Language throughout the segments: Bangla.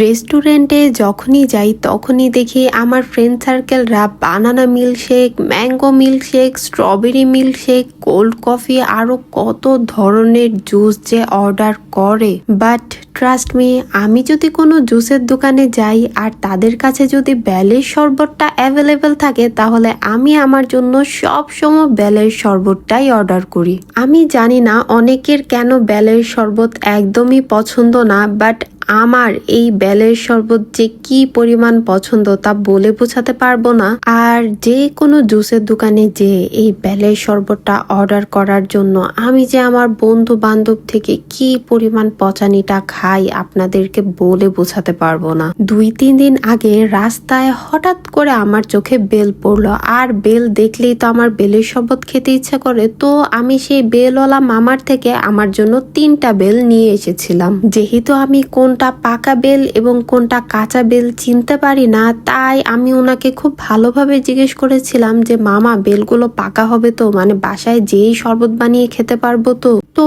রেস্টুরেন্টে যখনই যাই তখনই দেখি আমার ফ্রেন্ড সার্কেলরা banana milkshake, mango milkshake, strawberry milkshake, cold coffee আরো কত ধরনের জুস যে অর্ডার করে। বাট ট্রাস্ট মি, আমি যদি কোনো জুসের দোকানে যাই আর তাদের কাছে যদি বেলের শরবতটা অ্যাভেলেবেল থাকে, তাহলে আমি আমার জন্য সব সময় বেলের শরবতটাই অর্ডার করি। আমি জানি না অনেকের কেন বেলের শরবত একদমই পছন্দ না, বাট আমার এই বেলের শরবত যে কি পরিমাণ পছন্দ তা বলে বোঝাতে পারবো না। আর যে কোনো জুসের দোকানে যে এই বেলের শরবতটা অর্ডার করার জন্য আমি যে আমার বন্ধু বান্ধব থেকে কি পরিমাণ পচানিটা খাই আপনাদেরকে বলে বোঝাতে পারবো না। 2-3 দিন আগে রাস্তায় হঠাৎ করে আমার চোখে বেল পড়লো, আর বেল দেখলেই তো আমার বেলের শরবত খেতে ইচ্ছা করে। তো আমি সেই বেলওয়ালা মামার থেকে আমার জন্য 3টা বেল নিয়ে এসেছিলাম। যেহেতু আমি কোনটা পাকা বেল এবং কোনটা কাঁচা বেল চিনতে পারি না, তাই আমি ওনাকে খুব ভালোভাবে জিজ্ঞেস করেছিলাম যে মামা, বেলগুলো পাকা হবে তো, মানে বাসায় যেই শরবত বানিয়ে খেতে পারবো তো? তো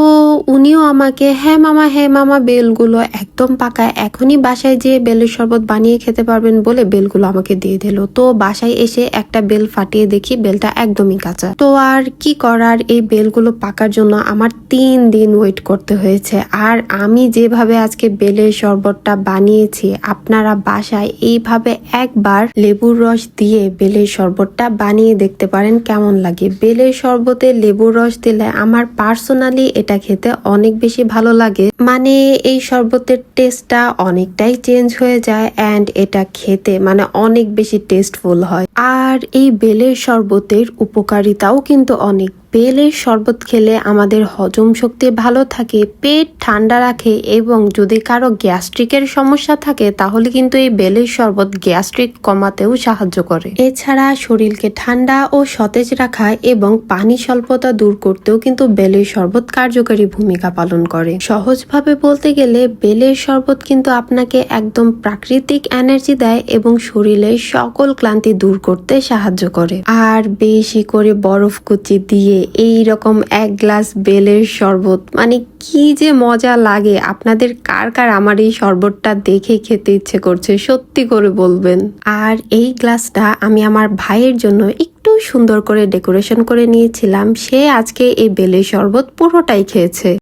উনিও আমাকে হ্যাঁ মামা বেলগুলো একদম পাকা, এখনই বাসায় যেয়ে বেলের শরবত বানিয়ে খেতে পারবেন বলে বেলগুলো আমাকে দিয়ে দিল। তো বাসায় এসে একটা বেল ফাটিয়ে দেখি বেলটা একদমই কাঁচা। তো আর কি করার, এই বেলগুলো পাকার জন্য আমার 3 দিন ওয়েট করতে হয়েছে। আর আমি যেভাবে আজকে বেলের শরবতটা বানিয়েছি, আপনারা বাসায় এইভাবে একবার লেবুর রস দিয়ে বেলের শরবতটা বানিয়ে দেখতে পারেন কেমন লাগে। বেলের শরবতে লেবুর রস দিলে আমার পার্সোনালি এটা খেতে অনেক বেশি ভালো লাগে। মানে এই শরবতের টেস্টটা অনেকটাই চেঞ্জ হয়ে যায় অ্যান্ড এটা খেতে মানে অনেক বেশি টেস্টফুল হয়। আর এই বেলের শরবতের উপকারিতাও কিন্তু অনেক। বেলের শরবত খেলে আমাদের হজম শক্তি ভালো থাকে, পেট ঠান্ডা রাখে, এবং যদি কারো গ্যাস্ট্রিকের সমস্যা থাকে তাহলে কিন্তু এই বেলের শরবত গ্যাস্ট্রিক কমাতেও সাহায্য করে। এছাড়া শরীরকে ঠান্ডা ও সতেজ রাখা এবং পানি স্বল্পতা দূর করতেও কিন্তু বেলের শরবত কার্যকরী ভূমিকা পালন করে। সহজভাবে বলতে গেলে বেলের শরবত কিন্তু আপনাকে একদম প্রাকৃতিক এনার্জি দেয় এবং শরীরের সকল ক্লান্তি দূর করতে সাহায্য করে। আর বেশি করে বরফ কুচি দিয়ে এই রকম 1 গ্লাস বেলের শরবত মানে কি যে মজা লাগে। আপনাদের কার কার আমার এই শরবতটা দেখে খেতে ইচ্ছে করছে সত্যি করে বলবেন। আর এই গ্লাসটা আমি আমার ভাইয়ের জন্য একটু সুন্দর করে ডেকোরেশন করে নিয়েছিলাম, সে আজকে এই বেলের শরবত পুরোটাই খেয়েছে।